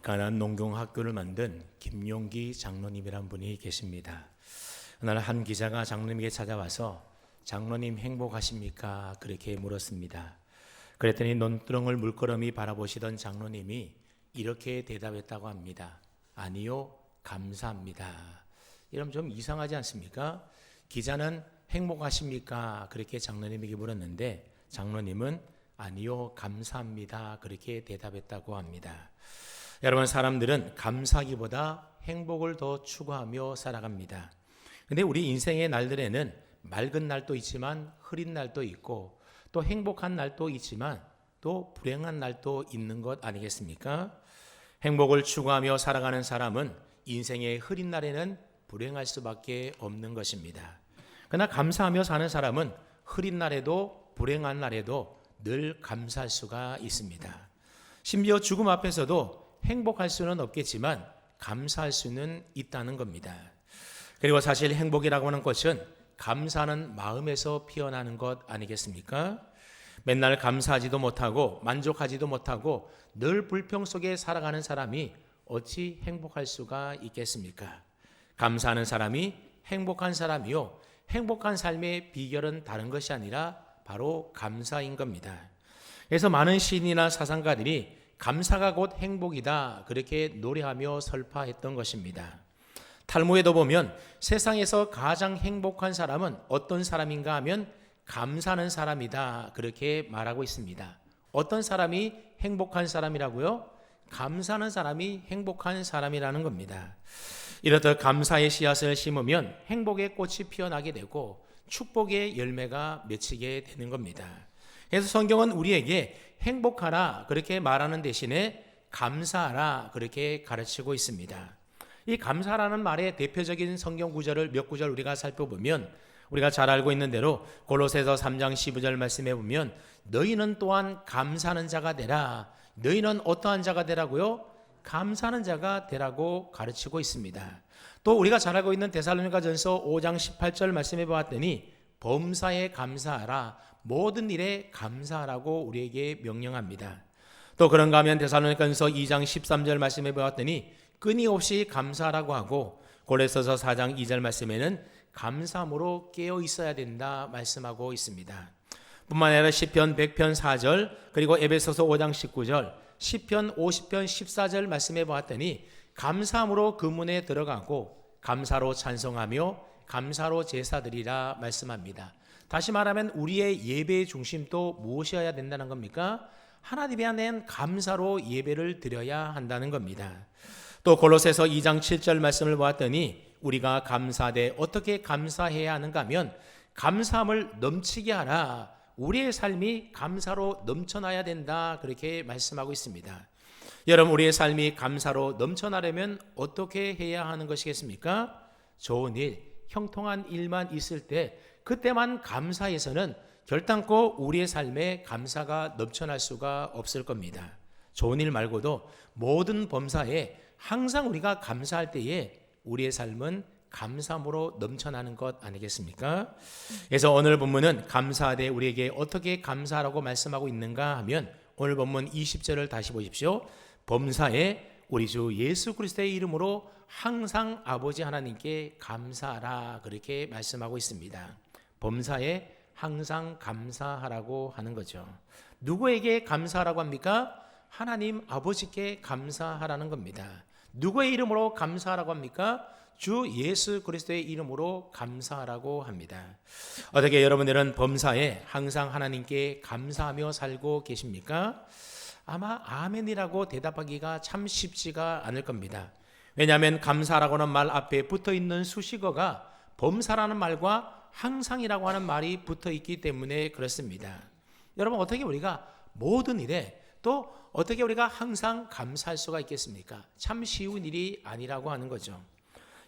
가난 농경학교를 만든 김용기 장로님이란 분이 계십니다. 그날 한 기자가 장로님에게 찾아와서 장로님 행복하십니까? 그렇게 물었습니다. 그랬더니 논두렁을 물끄러미 바라보시던 장로님이 이렇게 대답했다고 합니다. 아니요, 감사합니다. 이러면 좀 이상하지 않습니까? 기자는 행복하십니까? 그렇게 장로님에게 물었는데 장로님은 아니요, 감사합니다. 그렇게 대답했다고 합니다. 여러분, 사람들은 감사하기보다 행복을 더 추구하며 살아갑니다. 근데 우리 인생의 날들에는 맑은 날도 있지만 흐린 날도 있고 또 행복한 날도 있지만 또 불행한 날도 있는 것 아니겠습니까? 행복을 추구하며 살아가는 사람은 인생의 흐린 날에는 불행할 수밖에 없는 것입니다. 그러나 감사하며 사는 사람은 흐린 날에도 불행한 날에도 늘 감사할 수가 있습니다. 심지어 죽음 앞에서도 행복할 수는 없겠지만 감사할 수는 있다는 겁니다. 그리고 사실 행복이라고 하는 것은 감사하는 마음에서 피어나는 것 아니겠습니까? 맨날 감사하지도 못하고 만족하지도 못하고 늘 불평 속에 살아가는 사람이 어찌 행복할 수가 있겠습니까? 감사하는 사람이 행복한 사람이요. 행복한 삶의 비결은 다른 것이 아니라 바로 감사인 겁니다. 그래서 많은 시인이나 사상가들이 감사가 곧 행복이다 그렇게 노래하며 설파했던 것입니다. 탈무에도 보면 세상에서 가장 행복한 사람은 어떤 사람인가 하면 감사하는 사람이다 그렇게 말하고 있습니다. 어떤 사람이 행복한 사람이라고요? 감사하는 사람이 행복한 사람이라는 겁니다. 이렇듯 감사의 씨앗을 심으면 행복의 꽃이 피어나게 되고 축복의 열매가 맺히게 되는 겁니다. 그래서 성경은 우리에게 행복하라 그렇게 말하는 대신에 감사하라 그렇게 가르치고 있습니다. 이 감사라는 말의 대표적인 성경 구절을 몇 구절 우리가 살펴보면 우리가 잘 알고 있는 대로 골로새서 3장 15절 말씀해 보면 너희는 또한 감사하는 자가 되라. 너희는 어떠한 자가 되라고요? 감사하는 자가 되라고 가르치고 있습니다. 또 우리가 잘 알고 있는 데살로니가전서 5장 18절 말씀해 보았더니 범사에 감사하라. 모든 일에 감사하라고 우리에게 명령합니다. 또 그런가 하면 데살로니가전서 2장 13절 말씀해 보았더니 끊임없이 감사하라고 하고 고린도서 4장 2절 말씀에는 감사함으로 깨어 있어야 된다 말씀하고 있습니다. 뿐만 아니라 시편 100편 4절 그리고 에베소서 5장 19절 시편 50편 14절 말씀해 보았더니 감사함으로 그 문에 들어가고 감사로 찬송하며 감사로 제사드리라 말씀합니다. 다시 말하면 우리의 예배의 중심도 무엇이어야 된다는 겁니까? 하나님에 대한 감사로 예배를 드려야 한다는 겁니다. 또 골로새서 2장 7절 말씀을 보았더니 우리가 감사하되 어떻게 감사해야 하는가 하면 감사함을 넘치게 하라. 우리의 삶이 감사로 넘쳐나야 된다 그렇게 말씀하고 있습니다. 여러분, 우리의 삶이 감사로 넘쳐나려면 어떻게 해야 하는 것이겠습니까? 좋은 일, 형통한 일만 있을 때 그때만 감사해서는 결단코 우리의 삶에 감사가 넘쳐날 수가 없을 겁니다. 좋은 일 말고도 모든 범사에 항상 우리가 감사할 때에 우리의 삶은 감사함으로 넘쳐나는 것 아니겠습니까? 그래서 오늘 본문은 감사하되 우리에게 어떻게 감사하라고 말씀하고 있는가 하면 오늘 본문 20절을 다시 보십시오. 범사에 우리 주 예수 그리스도의 이름으로 항상 아버지 하나님께 감사하라 그렇게 말씀하고 있습니다. 범사에 항상 감사하라고 하는 거죠. 누구에게 감사하라고 합니까? 하나님 아버지께 감사하라는 겁니다. 누구의 이름으로 감사하라고 합니까? 주 예수 그리스도의 이름으로 감사하라고 합니다. 어떻게 여러분들은 범사에 항상 하나님께 감사하며 살고 계십니까? 아마 아멘이라고 대답하기가 참 쉽지가 않을 겁니다. 왜냐하면 감사라고는 말 앞에 붙어있는 수식어가 범사라는 말과 항상이라고 하는 말이 붙어있기 때문에 그렇습니다. 여러분, 어떻게 우리가 모든 일에 또 어떻게 우리가 항상 감사할 수가 있겠습니까? 참 쉬운 일이 아니라고 하는 거죠.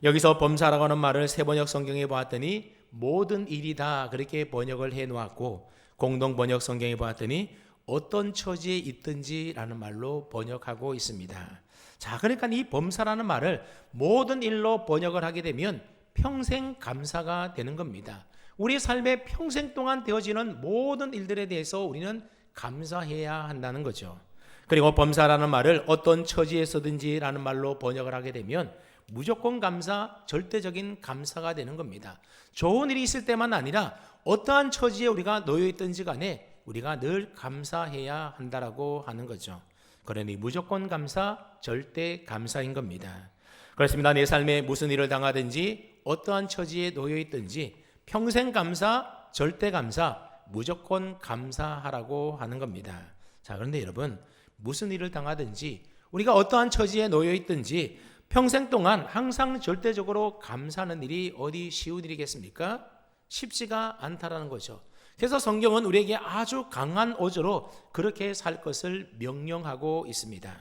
여기서 범사라고 하는 말을 세번역 성경에 보았더니 모든 일이다 그렇게 번역을 해놓았고 공동 번역 성경에 보았더니 어떤 처지에 있든지라는 말로 번역하고 있습니다. 자, 그러니까 이 범사라는 말을 모든 일로 번역을 하게 되면 평생 감사가 되는 겁니다. 우리 삶의 평생 동안 되어지는 모든 일들에 대해서 우리는 감사해야 한다는 거죠. 그리고 범사라는 말을 어떤 처지에서든지 라는 말로 번역을 하게 되면 무조건 감사, 절대적인 감사가 되는 겁니다. 좋은 일이 있을 때만 아니라 어떠한 처지에 우리가 놓여 있든지 간에 우리가 늘 감사해야 한다라고 하는 거죠. 그러니 무조건 감사, 절대 감사인 겁니다. 그렇습니다. 내 삶에 무슨 일을 당하든지 어떠한 처지에 놓여 있든지 평생 감사, 절대 감사, 무조건 감사하라고 하는 겁니다. 자, 그런데 여러분, 무슨 일을 당하든지 우리가 어떠한 처지에 놓여 있든지 평생 동안 항상 절대적으로 감사하는 일이 어디 쉬운 일이겠습니까? 쉽지가 않다라는 거죠. 그래서 성경은 우리에게 아주 강한 어조로 그렇게 살 것을 명령하고 있습니다.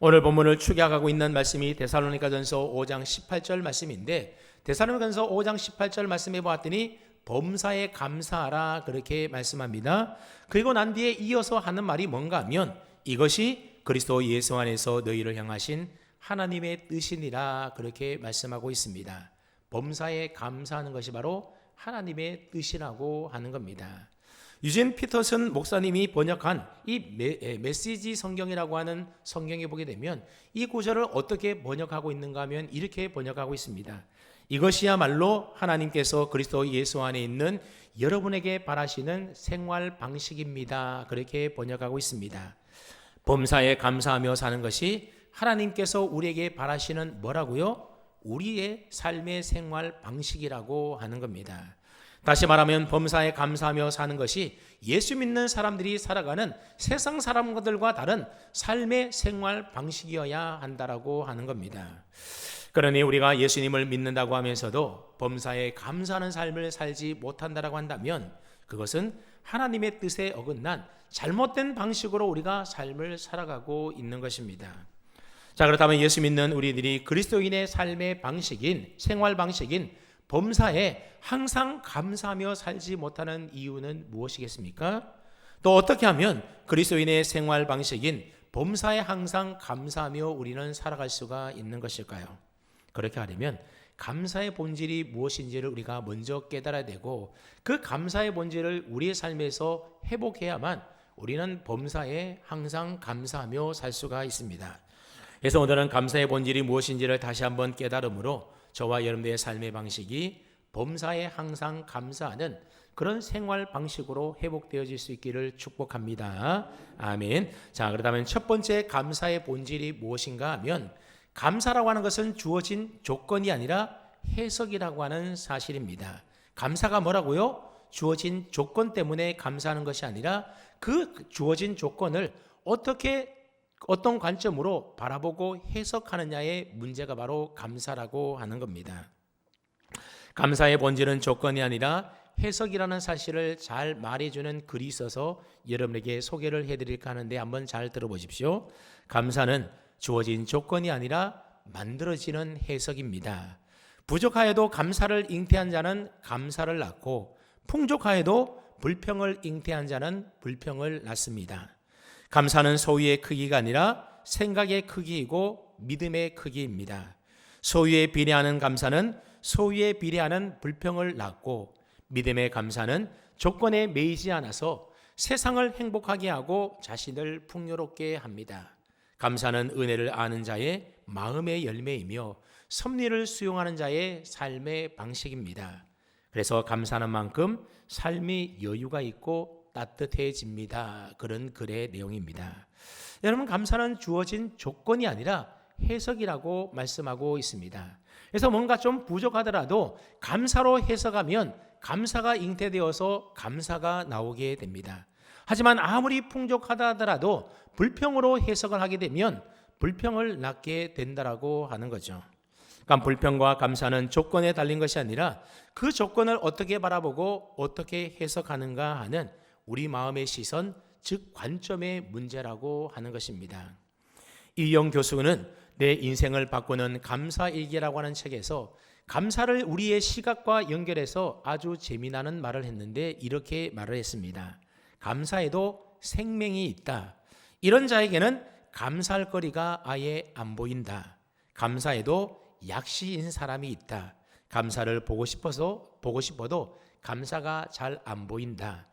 오늘 본문을 축약하고 있는 말씀이 데살로니가전서 5장 18절 말씀인데, 데살로니가전서 5장 18절 말씀해 보았더니 범사에 감사하라 그렇게 말씀합니다. 그리고 난 뒤에 이어서 하는 말이 뭔가 하면 이것이 그리스도 예수 안에서 너희를 향하신 하나님의 뜻이니라 그렇게 말씀하고 있습니다. 범사에 감사하는 것이 바로 하나님의 뜻이라고 하는 겁니다. 유진 피터슨 목사님이 번역한 이 메시지 성경이라고 하는 성경에 보게 되면 이 구절을 어떻게 번역하고 있는가 하면 이렇게 번역하고 있습니다. 이것이야말로 하나님께서 그리스도 예수 안에 있는 여러분에게 바라시는 생활 방식입니다. 그렇게 번역하고 있습니다. 범사에 감사하며 사는 것이 하나님께서 우리에게 바라시는 뭐라고요? 우리의 삶의 생활 방식이라고 하는 겁니다. 다시 말하면 범사에 감사하며 사는 것이 예수 믿는 사람들이 살아가는 세상 사람들과 다른 삶의 생활 방식이어야 한다라고 하는 겁니다. 그러니 우리가 예수님을 믿는다고 하면서도 범사에 감사하는 삶을 살지 못한다라고 한다면 그것은 하나님의 뜻에 어긋난 잘못된 방식으로 우리가 삶을 살아가고 있는 것입니다. 자, 그렇다면 예수 믿는 우리들이 그리스도인의 삶의 방식인, 생활 방식인 범사에 항상 감사하며 살지 못하는 이유는 무엇이겠습니까? 또 어떻게 하면 그리스도인의 생활 방식인 범사에 항상 감사하며 우리는 살아갈 수가 있는 것일까요? 그렇게 하려면 감사의 본질이 무엇인지를 우리가 먼저 깨달아야 되고 그 감사의 본질을 우리의 삶에서 회복해야만 우리는 범사에 항상 감사하며 살 수가 있습니다. 그래서 오늘은 감사의 본질이 무엇인지를 다시 한번 깨달음으로 저와 여러분의 삶의 방식이 범사에 항상 감사하는 그런 생활 방식으로 회복되어질 수 있기를 축복합니다. 아멘. 자, 그렇다면 첫 번째 감사의 본질이 무엇인가 하면 감사라고 하는 것은 주어진 조건이 아니라 해석이라고 하는 사실입니다. 감사가 뭐라고요? 주어진 조건 때문에 감사하는 것이 아니라 그 주어진 조건을 어떤 관점으로 바라보고 해석하느냐의 문제가 바로 감사라고 하는 겁니다. 감사의 본질은 조건이 아니라 해석이라는 사실을 잘 말해주는 글이 있어서 여러분에게 소개를 해드릴까 하는데 한번 잘 들어보십시오. 감사는 주어진 조건이 아니라 만들어지는 해석입니다. 부족하여도 감사를 잉태한 자는 감사를 낳고 풍족하여도 불평을 잉태한 자는 불평을 낳습니다. 감사는 소유의 크기가 아니라 생각의 크기이고 믿음의 크기입니다. 소유에 비례하는 감사는 소유에 비례하는 불평을 낳고 믿음의 감사는 조건에 매이지 않아서 세상을 행복하게 하고 자신을 풍요롭게 합니다. 감사는 은혜를 아는 자의 마음의 열매이며 섭리를 수용하는 자의 삶의 방식입니다. 그래서 감사하는 만큼 삶이 여유가 있고 따뜻해집니다. 그런 글의 내용입니다. 여러분, 감사는 주어진 조건이 아니라 해석이라고 말씀하고 있습니다. 그래서 뭔가 좀 부족하더라도 감사로 해석하면 감사가 잉태되어서 감사가 나오게 됩니다. 하지만 아무리 풍족하다 하더라도 불평으로 해석을 하게 되면 불평을 낳게 된다라고 하는 거죠. 그러니까 불평과 감사는 조건에 달린 것이 아니라 그 조건을 어떻게 바라보고 어떻게 해석하는가 하는 우리 마음의 시선, 즉 관점의 문제라고 하는 것입니다. 이영 교수는 내 인생을 바꾸는 감사일기라고 하는 책에서 감사를 우리의 시각과 연결해서 아주 재미나는 말을 했는데 이렇게 말을 했습니다. 감사에도 생명이 있다. 이런 자에게는 감사할 거리가 아예 안 보인다. 감사에도 약시인 사람이 있다. 감사를 보고 싶어도 감사가 잘 안 보인다.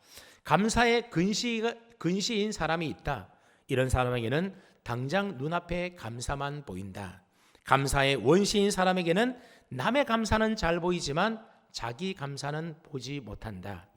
감사에 근시인 사람이 있다. 이런 사람에게는 당장 눈앞에 감사만 보인다. 감사의 원시인 사람에게는 남의 감사는 잘 보이지만 자기 감사는 보지 못한다.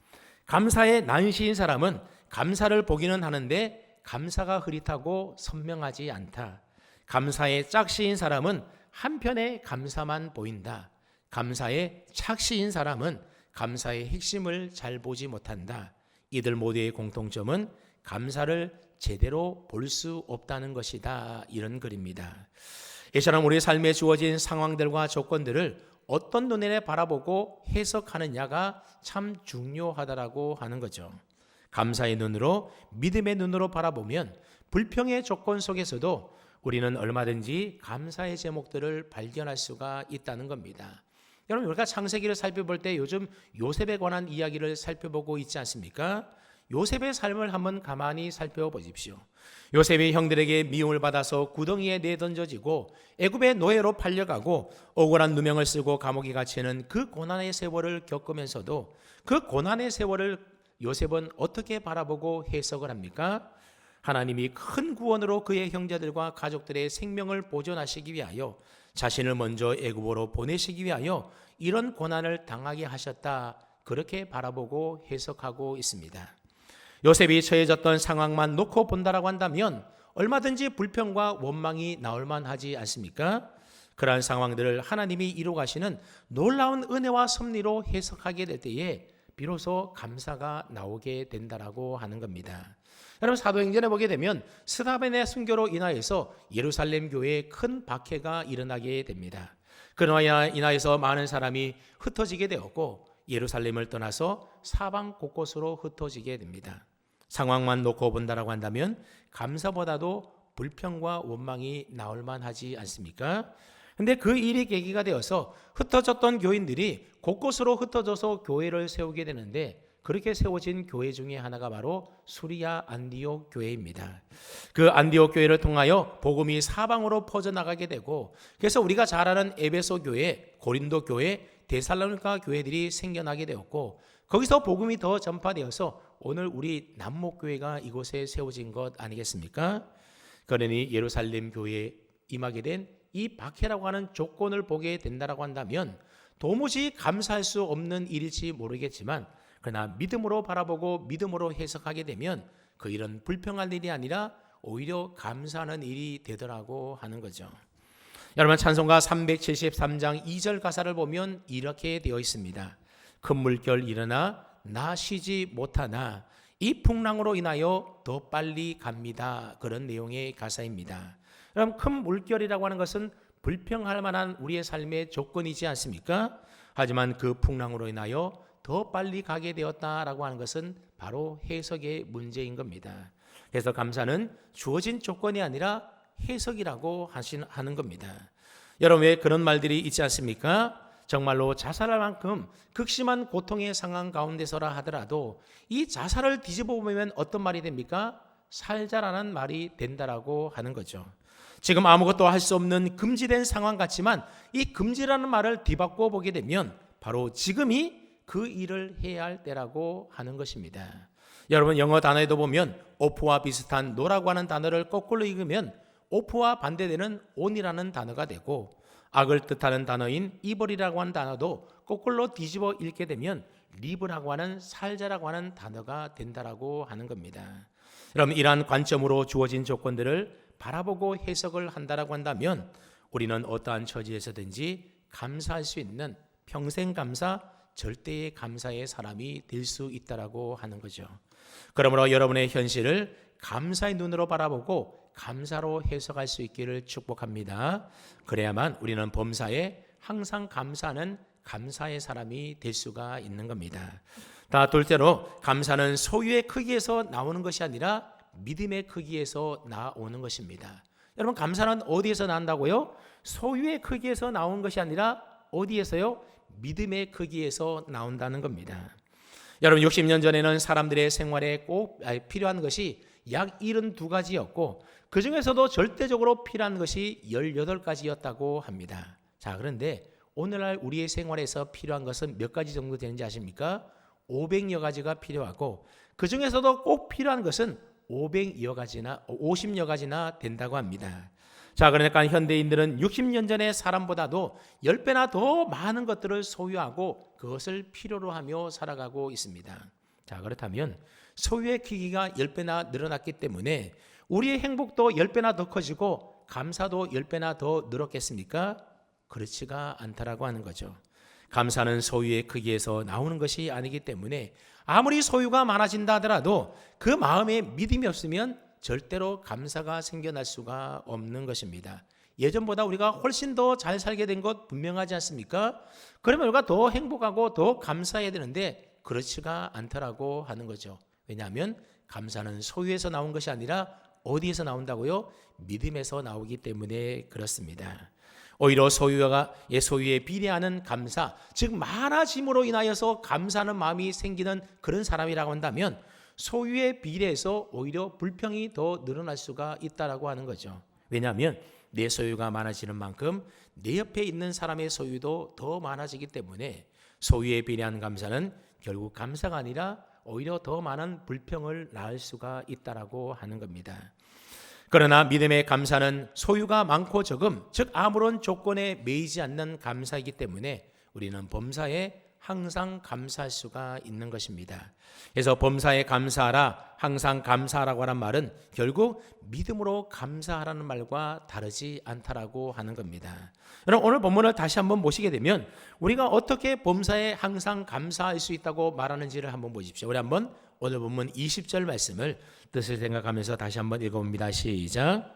감사의 난시인 사람은 감사를 보기는 하는데 감사가 흐릿하고 선명하지 않다. 감사의 짝시인 사람은 한편의 감사만 보인다. 감사의 착시인 사람은 감사의 핵심을 잘 보지 못한다. 이들 모두의 공통점은 감사를 제대로 볼 수 없다는 것이다. 이런 글입니다. 이처럼 우리 삶에 주어진 상황들과 조건들을 어떤 눈에 바라보고 해석하느냐가 참 중요하다라고 하는 거죠. 감사의 눈으로, 믿음의 눈으로 바라보면 불평의 조건 속에서도 우리는 얼마든지 감사의 제목들을 발견할 수가 있다는 겁니다. 여러분, 우리가 창세기를 살펴볼 때 요즘 요셉에 관한 이야기를 살펴보고 있지 않습니까? 요셉의 삶을 한번 가만히 살펴보십시오. 요셉이 형들에게 미움을 받아서 구덩이에 내던져지고 애굽의 노예로 팔려가고 억울한 누명을 쓰고 감옥에 갇히는 그 고난의 세월을 겪으면서도 그 고난의 세월을 요셉은 어떻게 바라보고 해석을 합니까? 하나님이 큰 구원으로 그의 형제들과 가족들의 생명을 보존하시기 위하여 자신을 먼저 애굽으로 보내시기 위하여 이런 고난을 당하게 하셨다. 그렇게 바라보고 해석하고 있습니다. 요셉이 처해졌던 상황만 놓고 본다라고 한다면 얼마든지 불평과 원망이 나올 만하지 않습니까? 그러한 상황들을 하나님이 이루가시는 놀라운 은혜와 섭리로 해석하게 될 때에 비로소 감사가 나오게 된다라고 하는 겁니다. 여러분, 사도행전에 보게 되면 스데반의 순교로 인하여서 예루살렘 교회에 큰 박해가 일어나게 됩니다. 그러나 인하여서 많은 사람이 흩어지게 되었고 예루살렘을 떠나서 사방 곳곳으로 흩어지게 됩니다. 상황만 놓고 본다라고 한다면 감사보다도 불평과 원망이 나올 만하지 않습니까? 근데 그 일이 계기가 되어서 흩어졌던 교인들이 곳곳으로 흩어져서 교회를 세우게 되는데 그렇게 세워진 교회 중에 하나가 바로 수리아 안디옥 교회입니다. 그 안디옥 교회를 통하여 복음이 사방으로 퍼져나가게 되고 그래서 우리가 잘 아는 에베소 교회, 고린도 교회, 데살로니가 교회들이 생겨나게 되었고 거기서 복음이 더 전파되어서 오늘 우리 남목교회가 이곳에 세워진 것 아니겠습니까? 그러니 예루살렘 교회에 임하게 된 이 박해라고 하는 조건을 보게 된다라고 한다면 도무지 감사할 수 없는 일일지 모르겠지만 그러나 믿음으로 바라보고 믿음으로 해석하게 되면 그 일은 불평할 일이 아니라 오히려 감사하는 일이 되더라고 하는 거죠. 여러분, 찬송가 373장 2절 가사를 보면 이렇게 되어 있습니다. 큰 물결 일어나 나 쉬지 못하나 이 풍랑으로 인하여 더 빨리 갑니다. 그런 내용의 가사입니다. 그럼 큰 물결이라고 하는 것은 불평할 만한 우리의 삶의 조건이지 않습니까? 하지만 그 풍랑으로 인하여 더 빨리 가게 되었다라고 하는 것은 바로 해석의 문제인 겁니다. 그래서 감사는 주어진 조건이 아니라 해석이라고 하는 겁니다. 여러분, 왜 그런 말들이 있지 않습니까? 정말로 자살할 만큼 극심한 고통의 상황 가운데서라 하더라도 이 자살을 뒤집어 보면 어떤 말이 됩니까? 살자라는 말이 된다라고 하는 거죠. 지금 아무것도 할 수 없는 금지된 상황 같지만 이 금지라는 말을 뒤바꿔 보게 되면 바로 지금이 그 일을 해야 할 때라고 하는 것입니다. 여러분, 영어 단어에도 보면 ope와 비슷한 no라고 하는 단어를 거꾸로 읽으면 ope와 반대되는 on이라는 단어가 되고 악을 뜻하는 단어인 evil이라고 하는 단어도 거꾸로 뒤집어 읽게 되면 live라고 하는 살자라고 하는 단어가 된다라고 하는 겁니다. 여러분, 이러한 관점으로 주어진 조건들을 바라보고 해석을 한다라고 한다면 우리는 어떠한 처지에서든지 감사할 수 있는 평생 감사, 절대의 감사의 사람이 될 수 있다라고 하는 거죠. 그러므로 여러분의 현실을 감사의 눈으로 바라보고 감사로 해석할 수 있기를 축복합니다. 그래야만 우리는 범사에 항상 감사하는 감사의 사람이 될 수가 있는 겁니다. 둘째로 감사는 소유의 크기에서 나오는 것이 아니라 믿음의 크기에서 나오는 것입니다. 여러분, 감사는 어디에서 난다고요? 소유의 크기에서 나오는 것이 아니라 어디에서요? 믿음의 크기에서 나온다는 겁니다. 여러분, 60년 전에는 사람들의 생활에 꼭 필요한 것이 약 72가지였고 그 중에서도 절대적으로 필요한 것이 18가지였다고 합니다. 자, 그런데 오늘날 우리의 생활에서 필요한 것은 몇 가지 정도 되는지 아십니까? 500여 가지가 필요하고 그 중에서도 꼭 필요한 것은 50여 가지나 된다고 합니다. 자, 그러니까 현대인들은 60년 전의 사람보다도 10배나 더 많은 것들을 소유하고 그것을 필요로 하며 살아가고 있습니다. 자, 그렇다면 소유의 크기가 10배나 늘어났기 때문에 우리의 행복도 10배나 더 커지고 감사도 10배나 더 늘었겠습니까? 그렇지가 않다라고 하는 거죠. 감사는 소유의 크기에서 나오는 것이 아니기 때문에 아무리 소유가 많아진다 하더라도 그 마음에 믿음이 없으면 절대로 감사가 생겨날 수가 없는 것입니다. 예전보다 우리가 훨씬 더 잘 살게 된 것 분명하지 않습니까? 그러면 우리가 더 행복하고 더 감사해야 되는데 그렇지가 않다라고 하는 거죠. 왜냐하면 감사는 소유에서 나온 것이 아니라 어디에서 나온다고요? 믿음에서 나오기 때문에 그렇습니다. 오히려 소유에 비례하는 감사, 즉 많아짐으로 인하여서 감사하는 마음이 생기는 그런 사람이라고 한다면 소유에 비례해서 오히려 불평이 더 늘어날 수가 있다라고 하는 거죠. 왜냐하면 내 소유가 많아지는 만큼 내 옆에 있는 사람의 소유도 더 많아지기 때문에 소유에 비례한 감사는 결국 감사가 아니라 오히려 더 많은 불평을 낳을 수가 있다라고 하는 겁니다. 그러나 믿음의 감사는 소유가 많고 적음, 즉 아무런 조건에 매이지 않는 감사이기 때문에 우리는 범사에 항상 감사할 수가 있는 것입니다. 그래서 범사에 감사하라, 항상 감사하라고 하는 말은 결국 믿음으로 감사하라는 말과 다르지 않다라고 하는 겁니다. 여러분, 오늘 본문을 다시 한번 보시게 되면 우리가 어떻게 범사에 항상 감사할 수 있다고 말하는지를 한번 보십시오. 우리 한번 오늘 본문 20절 말씀을 뜻을 생각하면서 다시 한번 읽어봅니다. 시작.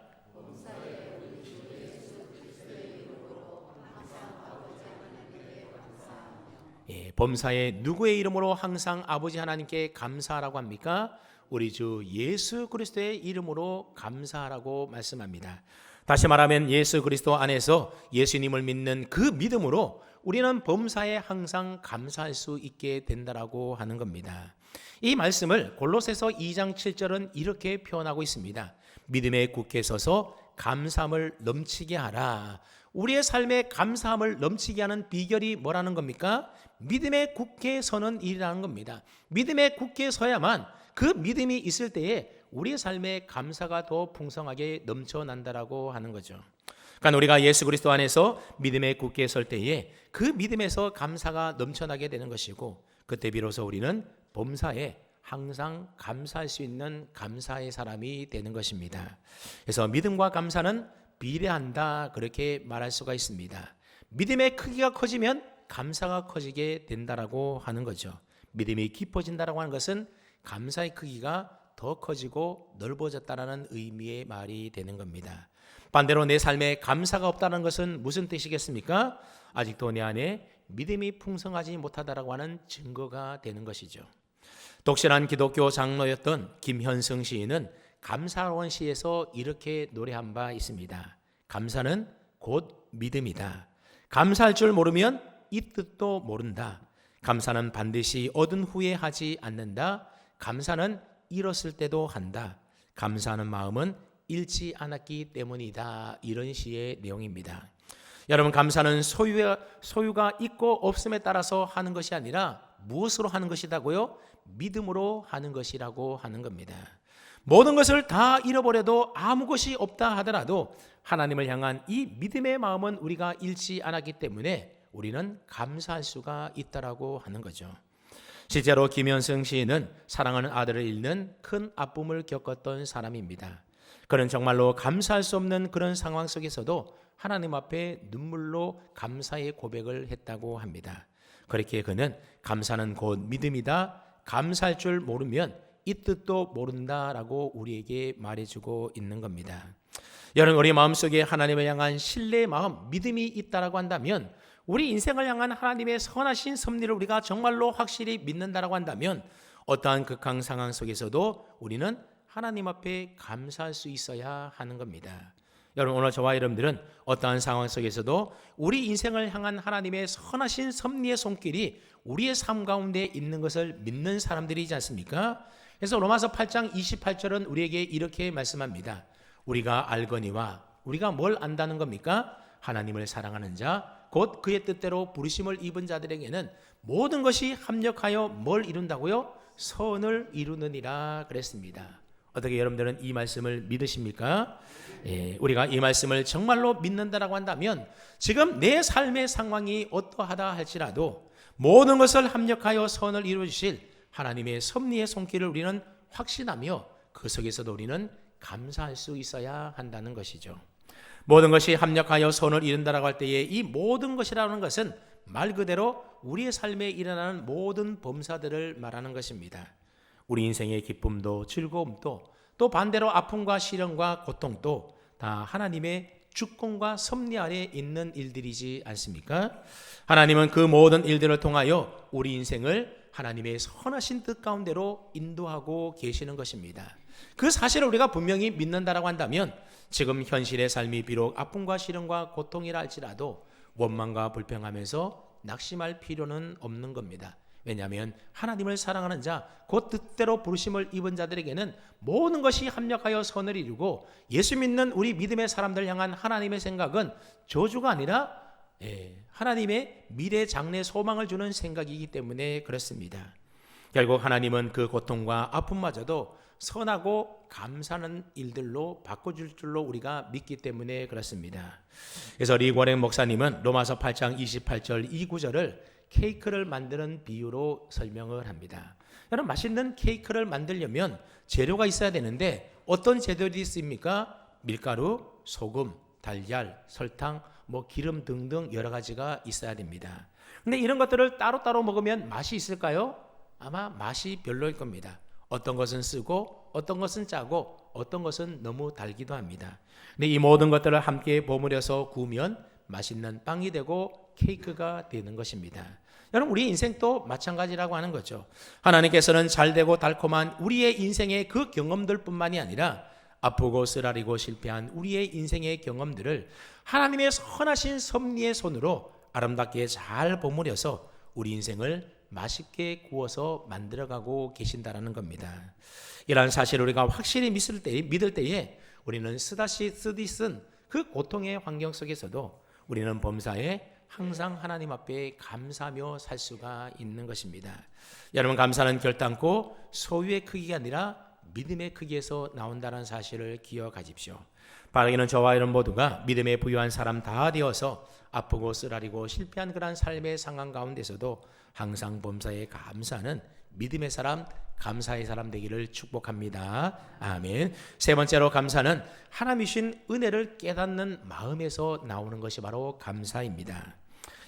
범사에 누구의 이름으로 항상 아버지 하나님께 감사하라고 합니까? 우리 주 예수 그리스도의 이름으로 감사하라고 말씀합니다. 다시 말하면 예수 그리스도 안에서 예수님을 믿는 그 믿음으로 우리는 범사에 항상 감사할 수 있게 된다라고 하는 겁니다. 이 말씀을 골로새서 2장 7절은 이렇게 표현하고 있습니다. 믿음에 굳게 서서 감사함을 넘치게 하라. 우리의 삶에 감사함을 넘치게 하는 비결이 뭐라는 겁니까? 믿음에 굳게 서는 일이라는 겁니다. 믿음에 굳게 서야만 그 믿음이 있을 때에 우리의 삶에 감사가 더 풍성하게 넘쳐난다라고 하는 거죠. 그러니까 우리가 예수 그리스도 안에서 믿음에 굳게 설 때에 그 믿음에서 감사가 넘쳐나게 되는 것이고 그때 비로소 우리는 범사에 항상 감사할 수 있는 감사의 사람이 되는 것입니다. 그래서 믿음과 감사는 비례한다 그렇게 말할 수가 있습니다. 믿음의 크기가 커지면 감사가 커지게 된다라고 하는 거죠. 믿음이 깊어진다라고 하는 것은 감사의 크기가 더 커지고 넓어졌다라는 의미의 말이 되는 겁니다. 반대로 내 삶에 감사가 없다는 것은 무슨 뜻이겠습니까? 아직도 내 안에 믿음이 풍성하지 못하다라고 하는 증거가 되는 것이죠. 독실한 기독교 장로였던 김현승 시인은 감사로운 시에서 이렇게 노래한 바 있습니다. 감사는 곧 믿음이다. 감사할 줄 모르면 이 뜻도 모른다. 감사는 반드시 얻은 후에 하지 않는다. 감사는 잃었을 때도 한다. 감사하는 마음은 잃지 않았기 때문이다. 이런 시의 내용입니다. 여러분, 감사는 소유가 있고 없음에 따라서 하는 것이 아니라 무엇으로 하는 것이라고요? 믿음으로 하는 것이라고 하는 겁니다. 모든 것을 다 잃어버려도 아무 것이 없다 하더라도 하나님을 향한 이 믿음의 마음은 우리가 잃지 않았기 때문에 우리는 감사할 수가 있다라고 하는 거죠. 실제로 김현승 시인은 사랑하는 아들을 잃는 큰 아픔을 겪었던 사람입니다. 그는 정말로 감사할 수 없는 그런 상황 속에서도 하나님 앞에 눈물로 감사의 고백을 했다고 합니다. 그렇게 그는 감사는 곧 믿음이다. 감사할 줄 모르면 이 뜻도 모른다라고 우리에게 말해주고 있는 겁니다. 여러분, 우리 마음속에 하나님을 향한 신뢰의 마음, 믿음이 있다라고 한다면 우리 인생을 향한 하나님의 선하신 섭리를 우리가 정말로 확실히 믿는다라고 한다면 어떠한 극한 상황 속에서도 우리는 하나님 앞에 감사할 수 있어야 하는 겁니다. 여러분, 오늘 저와 여러분들은 어떠한 상황 속에서도 우리 인생을 향한 하나님의 선하신 섭리의 손길이 우리의 삶 가운데 있는 것을 믿는 사람들이지 않습니까? 그래서 로마서 8장 28절은 우리에게 이렇게 말씀합니다. 우리가 알거니와 우리가 뭘 안다는 겁니까? 하나님을 사랑하는 자, 곧 그의 뜻대로 부르심을 입은 자들에게는 모든 것이 합력하여 뭘 이룬다고요? 선을 이루느니라 그랬습니다. 어떻게 여러분들은 이 말씀을 믿으십니까? 우리가 이 말씀을 정말로 믿는다라고 한다면 지금 내 삶의 상황이 어떠하다 할지라도 모든 것을 합력하여 선을 이루어 주실 하나님의 섭리의 손길을 우리는 확신하며 그 속에서도 우리는 감사할 수 있어야 한다는 것이죠. 모든 것이 합력하여 선을 이룬다라고 할 때에 이 모든 것이라는 것은 말 그대로 우리의 삶에 일어나는 모든 범사들을 말하는 것입니다. 우리 인생의 기쁨도 즐거움도 또 반대로 아픔과 시련과 고통도 다 하나님의 주권과 섭리 아래 있는 일들이지 않습니까? 하나님은 그 모든 일들을 통하여 우리 인생을 하나님의 선하신 뜻 가운데로 인도하고 계시는 것입니다. 그 사실을 우리가 분명히 믿는다라고 한다면 지금 현실의 삶이 비록 아픔과 시련과 고통이라 할지라도 원망과 불평하면서 낙심할 필요는 없는 겁니다. 왜냐하면 하나님을 사랑하는 자, 곧 뜻대로 부르심을 입은 자들에게는 모든 것이 합력하여 선을 이루고 예수 믿는 우리 믿음의 사람들 향한 하나님의 생각은 저주가 아니라 하나님의 미래 장래 소망을 주는 생각이기 때문에 그렇습니다. 결국 하나님은 그 고통과 아픔마저도 선하고 감사하는 일들로 바꿔줄 줄로 우리가 믿기 때문에 그렇습니다. 그래서 리고랭 목사님은 로마서 8장 28절 이 구절을 케이크를 만드는 비유로 설명을 합니다. 여러분, 맛있는 케이크를 만들려면 재료가 있어야 되는데 어떤 재료들이 있습니까? 밀가루, 소금, 달걀, 설탕, 기름 등등 여러 가지가 있어야 됩니다. 근데 이런 것들을 따로따로 먹으면 맛이 있을까요? 아마 맛이 별로일 겁니다. 어떤 것은 쓰고 어떤 것은 짜고 어떤 것은 너무 달기도 합니다. 근데 이 모든 것들을 함께 버무려서 구우면 맛있는 빵이 되고 케이크가 되는 것입니다. 여러분, 우리 인생도 마찬가지라고 하는 거죠. 하나님께서는 잘되고 달콤한 우리의 인생의 그 경험들뿐만이 아니라 아프고 쓰라리고 실패한 우리의 인생의 경험들을 하나님의 선하신 섭리의 손으로 아름답게 잘 버무려서 우리 인생을 맛있게 구워서 만들어가고 계신다라는 겁니다. 이러한 사실을 우리가 확실히 믿을 때에 우리는 쓰디 쓴 그 고통의 환경 속에서도 우리는 범사에 항상 하나님 앞에 감사하며 살 수가 있는 것입니다. 여러분, 감사는 결단코 소유의 크기가 아니라 믿음의 크기에서 나온다는 사실을 기억하십시오. 바라기는 저와 여러분 모두가 믿음에 부유한 사람 다 되어서 아프고 쓰라리고 실패한 그런 삶의 상황 가운데서도 항상 범사에 감사하는 믿음의 사람, 감사의 사람 되기를 축복합니다. 아멘. 세 번째로 감사는 하나님이신 은혜를 깨닫는 마음에서 나오는 것이 바로 감사입니다.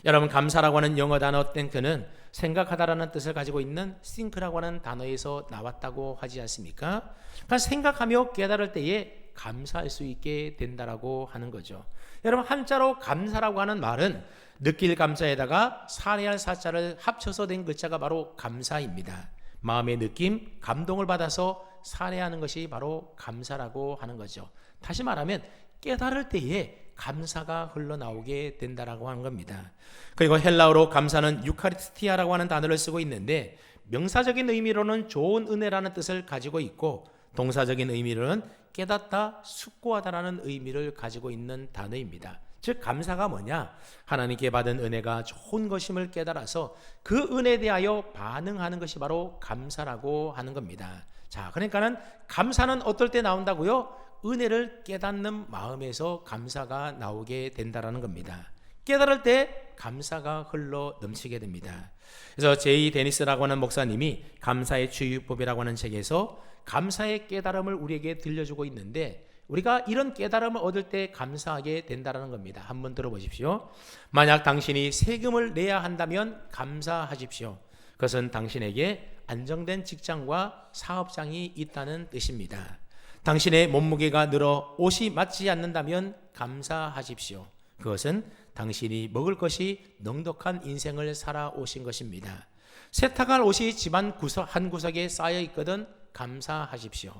여러분, 감사라고 하는 영어 단어 땡크는 생각하다라는 뜻을 가지고 있는 think라고 하는 단어에서 나왔다고 하지 않습니까? 그러니까 생각하며 깨달을 때에 감사할 수 있게 된다라고 하는 거죠. 여러분, 한자로 감사라고 하는 말은 느낄 감사에다가 살해할 사자를 합쳐서 된 글자가 바로 감사입니다. 마음의 느낌, 감동을 받아서 살해하는 것이 바로 감사라고 하는 거죠. 다시 말하면 깨달을 때에 감사가 흘러나오게 된다라고 하는 겁니다. 그리고 헬라어로 감사는 유카리스티아라고 하는 단어를 쓰고 있는데 명사적인 의미로는 좋은 은혜라는 뜻을 가지고 있고 동사적인 의미로는 깨닫다, 숙고하다라는 의미를 가지고 있는 단어입니다. 즉 감사가 뭐냐? 하나님께 받은 은혜가 좋은 것임을 깨달아서 그 은혜에 대하여 반응하는 것이 바로 감사라고 하는 겁니다. 자, 그러니까는 감사는 어떨 때 나온다고요? 은혜를 깨닫는 마음에서 감사가 나오게 된다라는 겁니다. 깨달을 때 감사가 흘러 넘치게 됩니다. 그래서 제이 데니스라고 하는 목사님이 감사의 치유법이라고 하는 책에서 감사의 깨달음을 우리에게 들려주고 있는데 우리가 이런 깨달음을 얻을 때 감사하게 된다는 겁니다. 한번 들어보십시오. 만약 당신이 세금을 내야 한다면 감사하십시오. 그것은 당신에게 안정된 직장과 사업장이 있다는 뜻입니다. 당신의 몸무게가 늘어 옷이 맞지 않는다면 감사하십시오. 그것은 당신이 먹을 것이 넉넉한 인생을 살아오신 것입니다. 세탁할 옷이 집안 한 구석에 쌓여 있거든 감사하십시오.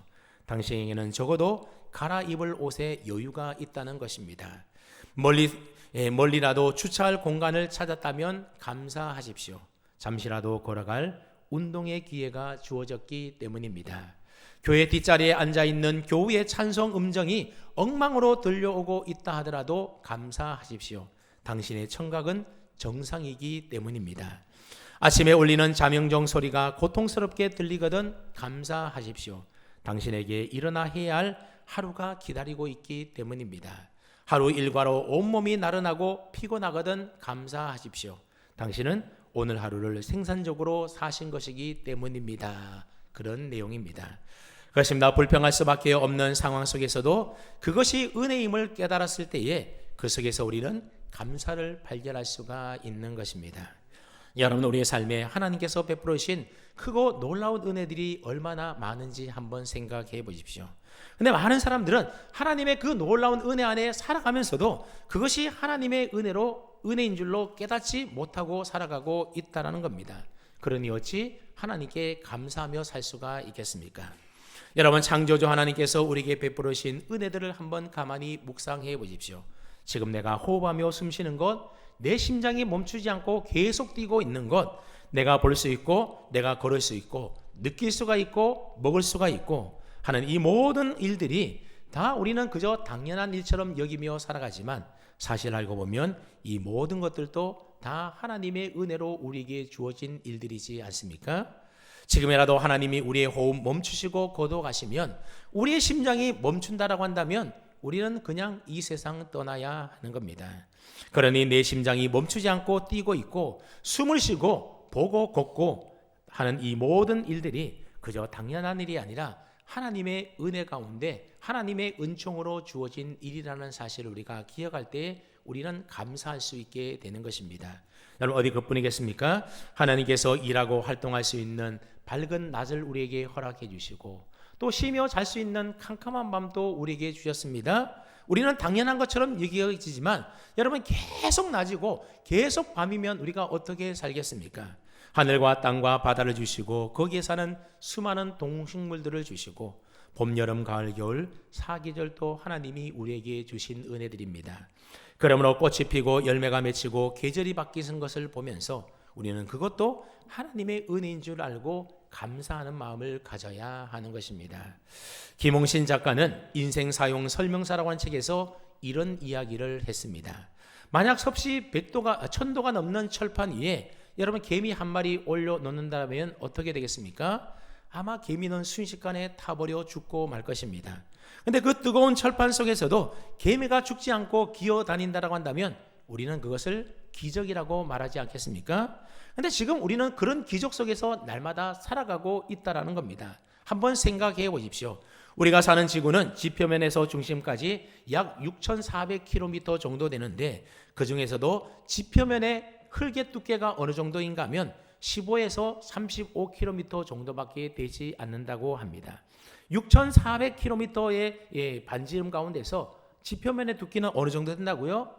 당신에게는 적어도 갈아입을 옷에 여유가 있다는 것입니다. 멀리라도 주차할 공간을 찾았다면 감사하십시오. 잠시라도 걸어갈 운동의 기회가 주어졌기 때문입니다. 교회 뒷자리에 앉아있는 교우의 찬송 음정이 엉망으로 들려오고 있다 하더라도 감사하십시오. 당신의 청각은 정상이기 때문입니다. 아침에 울리는 자명종 소리가 고통스럽게 들리거든 감사하십시오. 당신에게 일어나 해야 할 하루가 기다리고 있기 때문입니다. 하루 일과로 온몸이 나른하고 피곤하거든 감사하십시오. 당신은 오늘 하루를 생산적으로 사신 것이기 때문입니다. 그런 내용입니다. 그렇습니다. 불평할 수밖에 없는 상황 속에서도 그것이 은혜임을 깨달았을 때에 그 속에서 우리는 감사를 발견할 수가 있는 것입니다. 여러분, 우리의 삶에 하나님께서 베풀어 주신 크고 놀라운 은혜들이 얼마나 많은지 한번 생각해 보십시오. 근데 많은 사람들은 하나님의 그 놀라운 은혜 안에 살아가면서도 그것이 하나님의 은혜인 줄로 깨닫지 못하고 살아가고 있다는 겁니다. 그러니 어찌 하나님께 감사하며 살 수가 있겠습니까? 여러분, 창조주 하나님께서 우리에게 베풀어 주신 은혜들을 한번 가만히 묵상해 보십시오. 지금 내가 호흡하며 숨쉬는 것, 내 심장이 멈추지 않고 계속 뛰고 있는 것, 내가 볼 수 있고 내가 걸을 수 있고 느낄 수가 있고 먹을 수가 있고 하는 이 모든 일들이 다 우리는 그저 당연한 일처럼 여기며 살아가지만 사실 알고 보면 이 모든 것들도 다 하나님의 은혜로 우리에게 주어진 일들이지 않습니까? 지금이라도 하나님이 우리의 호흡 멈추시고 거둬가시면, 우리의 심장이 멈춘다라고 한다면 우리는 그냥 이 세상 떠나야 하는 겁니다. 그러니 내 심장이 멈추지 않고 뛰고 있고 숨을 쉬고 보고 걷고 하는 이 모든 일들이 그저 당연한 일이 아니라 하나님의 은혜 가운데 하나님의 은총으로 주어진 일이라는 사실을 우리가 기억할 때 우리는 감사할 수 있게 되는 것입니다. 여러분, 어디 그뿐이겠습니까? 하나님께서 일하고 활동할 수 있는 밝은 낮을 우리에게 허락해 주시고 또 쉬며 잘 수 있는 캄캄한 밤도 우리에게 주셨습니다. 우리는 당연한 것처럼 여겨지지만 여러분, 계속 낮이고 계속 밤이면 우리가 어떻게 살겠습니까? 하늘과 땅과 바다를 주시고 거기에 사는 수많은 동식물들을 주시고 봄, 여름, 가을, 겨울, 사계절도 하나님이 우리에게 주신 은혜들입니다. 그러므로 꽃이 피고 열매가 맺히고 계절이 바뀌는 것을 보면서 우리는 그것도 하나님의 은혜인 줄 알고 감사하는 마음을 가져야 하는 것입니다. 김홍신 작가는 인생 사용 설명서라고 하는 책에서 이런 이야기를 했습니다. 만약 섭씨 1000도가 넘는 철판 위에 여러분 개미 한 마리 올려놓는다면 어떻게 되겠습니까? 아마 개미는 순식간에 타버려 죽고 말 것입니다. 근데 그 뜨거운 철판 속에서도 개미가 죽지 않고 기어다닌다라고 한다면 우리는 그것을 기적이라고 말하지 않겠습니까? 근데 지금 우리는 그런 기적 속에서 날마다 살아가고 있다라는 겁니다. 한번 생각해 보십시오. 우리가 사는 지구는 지표면에서 중심까지 약 6,400km 정도 되는데 그 중에서도 지표면의 흙의 두께가 어느 정도인가 하면 15에서 35km 정도밖에 되지 않는다고 합니다. 6,400km의 반지름 가운데서 지표면의 두께는 어느 정도 된다고요?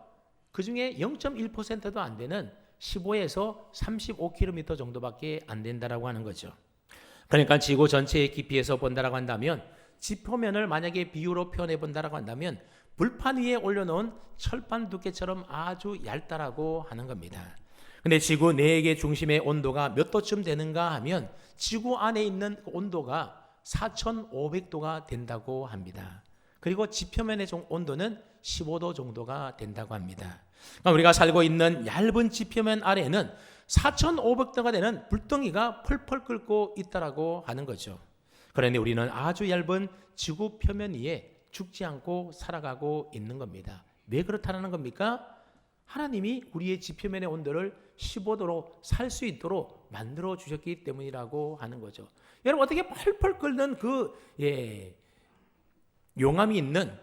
그 중에 0.1%도 안 되는 15에서 35km 정도밖에 안 된다라고 하는 거죠. 그러니까 지구 전체의 깊이에서 본다라고 한다면, 지표면을 만약에 비유로 표현해 본다라고 한다면 불판 위에 올려놓은 철판 두께처럼 아주 얇다라고 하는 겁니다. 근데 지구 내의 중심의 온도가 몇 도쯤 되는가 하면 지구 안에 있는 온도가 4,500도가 된다고 합니다. 그리고 지표면의 온도는 15도 정도가 된다고 합니다. 그러니까 우리가 살고 있는 얇은 지표면 아래에는 4,500도가 되는 불덩이가 펄펄 끓고 있다라고 하는 거죠. 그러니 우리는 아주 얇은 지구 표면 위에 죽지 않고 살아가고 있는 겁니다. 왜 그렇다는 겁니까? 하나님이 우리의 지표면의 온도를 15도로 살 수 있도록 만들어 주셨기 때문이라고 하는 거죠. 여러분, 어떻게 펄펄 끓는 그 용암이 있는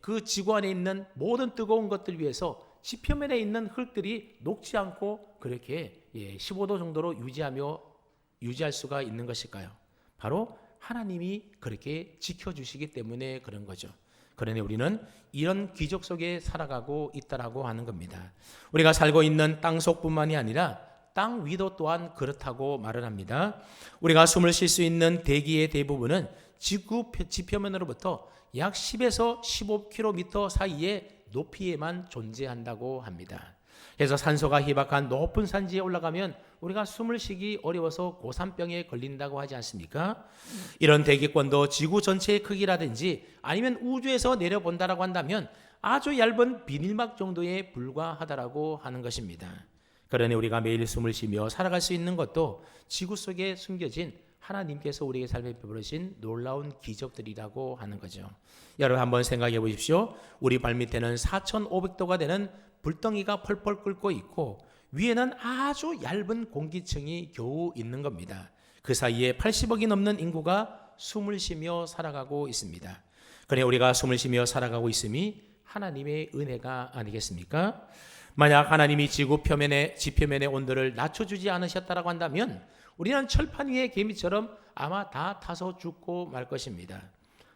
그 지구 안에 있는 모든 뜨거운 것들 위해서 지표면에 있는 흙들이 녹지 않고 그렇게 15도 정도로 유지할 수가 있는 것일까요? 바로 하나님이 그렇게 지켜주시기 때문에 그런 거죠. 그러니 우리는 이런 기적 속에 살아가고 있다라고 하는 겁니다. 우리가 살고 있는 땅 속뿐만이 아니라 땅 위도 또한 그렇다고 말을 합니다. 우리가 숨을 쉴 수 있는 대기의 대부분은 지구 지표면으로부터 약 10에서 15km 사이의 높이에만 존재한다고 합니다. 그래서 산소가 희박한 높은 산지에 올라가면 우리가 숨을 쉬기 어려워서 고산병에 걸린다고 하지 않습니까? 이런 대기권도 지구 전체의 크기라든지 아니면 우주에서 내려본다라고 한다면 아주 얇은 비닐막 정도에 불과하다라고 하는 것입니다. 그러니 우리가 매일 숨을 쉬며 살아갈 수 있는 것도 지구 속에 숨겨진 하나님께서 우리에게 삶에 베풀으신 놀라운 기적들이라고 하는 거죠. 여러분 한번 생각해 보십시오. 우리 발밑에는 4,500도가 되는 불덩이가 펄펄 끓고 있고 위에는 아주 얇은 공기층이 겨우 있는 겁니다. 그 사이에 80억이 넘는 인구가 숨을 쉬며 살아가고 있습니다. 그래 우리가 숨을 쉬며 살아가고 있음이 하나님의 은혜가 아니겠습니까? 만약 하나님이 지표면의 온도를 낮춰주지 않으셨다라고 한다면 우리는 철판 위의 개미처럼 아마 다 타서 죽고 말 것입니다.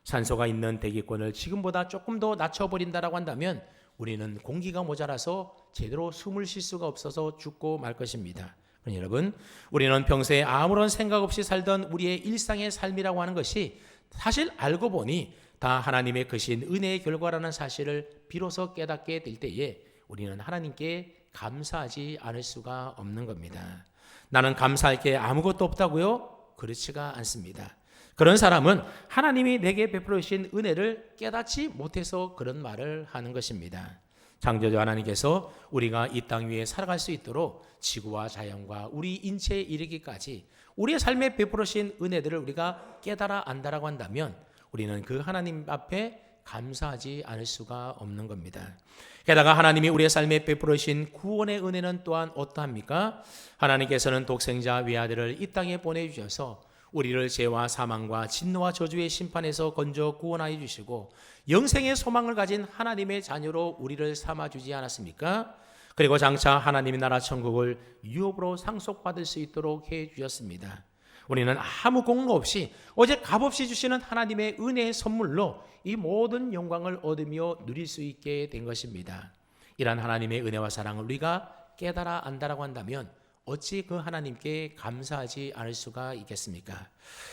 산소가 있는 대기권을 지금보다 조금 더 낮춰버린다라고 한다면 우리는 공기가 모자라서 제대로 숨을 쉴 수가 없어서 죽고 말 것입니다. 여러분, 우리는 평소에 아무런 생각 없이 살던 우리의 일상의 삶이라고 하는 것이 사실 알고 보니 다 하나님의 크신 은혜의 결과라는 사실을 비로소 깨닫게 될 때에 우리는 하나님께 감사하지 않을 수가 없는 겁니다. 나는 감사할 게 아무것도 없다고요? 그렇지가 않습니다. 그런 사람은 하나님이 내게 베풀어 주신 은혜를 깨닫지 못해서 그런 말을 하는 것입니다. 창조주 하나님께서 우리가 이 땅 위에 살아갈 수 있도록 지구와 자연과 우리 인체에 이르기까지 우리의 삶에 베풀어 주신 은혜들을 우리가 깨달아 안다라고 한다면 우리는 그 하나님 앞에 감사하지 않을 수가 없는 겁니다. 게다가 하나님이 우리의 삶에 베풀어 주신 구원의 은혜는 또한 어떠합니까? 하나님께서는 독생자 외아들을 이 땅에 보내주셔서 우리를 죄와 사망과 진노와 저주의 심판에서 건져 구원하여 주시고 영생의 소망을 가진 하나님의 자녀로 우리를 삼아주지 않았습니까? 그리고 장차 하나님의 나라 천국을 유업으로 상속받을 수 있도록 해주셨습니다. 우리는 아무 공로 없이 오직 값없이 주시는 하나님의 은혜의 선물로 이 모든 영광을 얻으며 누릴 수 있게 된 것입니다. 이러한 하나님의 은혜와 사랑을 우리가 깨달아 안다라고 한다면 어찌 그 하나님께 감사하지 않을 수가 있겠습니까?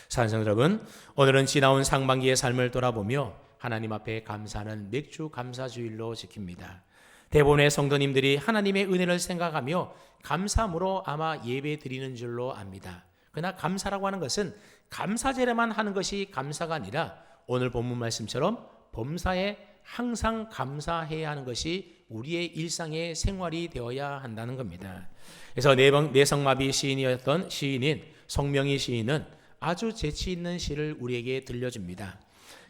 사랑하는 여러분, 오늘은 지나온 상반기의 삶을 돌아보며 하나님 앞에 감사하는 맥주 감사주일로 지킵니다. 대부분의 성도님들이 하나님의 은혜를 생각하며 감사함으로 아마 예배 드리는 줄로 압니다. 그러나 감사라고 하는 것은 감사제례만 하는 것이 감사가 아니라 오늘 본문 말씀처럼 범사에 항상 감사해야 하는 것이 우리의 일상의 생활이 되어야 한다는 겁니다. 그래서 내성마비 시인이었던 시인인 성명희 시인은 아주 재치 있는 시를 우리에게 들려줍니다.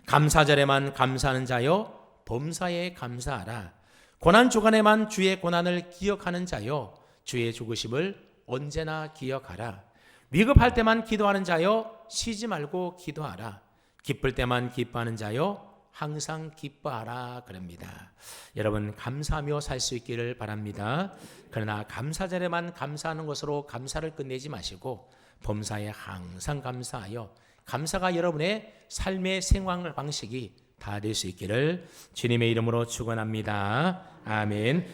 감사절에만 감사하는 자여 범사에 감사하라. 고난주간에만 주의 고난을 기억하는 자여 주의 죽으심을 언제나 기억하라. 위급할 때만 기도하는 자여 쉬지 말고 기도하라. 기쁠 때만 기뻐하는 자여 항상 기뻐하라 그럽니다. 여러분 감사하며 살 수 있기를 바랍니다. 그러나 감사절에만 감사하는 것으로 감사를 끝내지 마시고 범사에 항상 감사하여 감사가 여러분의 삶의 생활 방식이 다 될 수 있기를 주님의 이름으로 축원합니다. 아멘.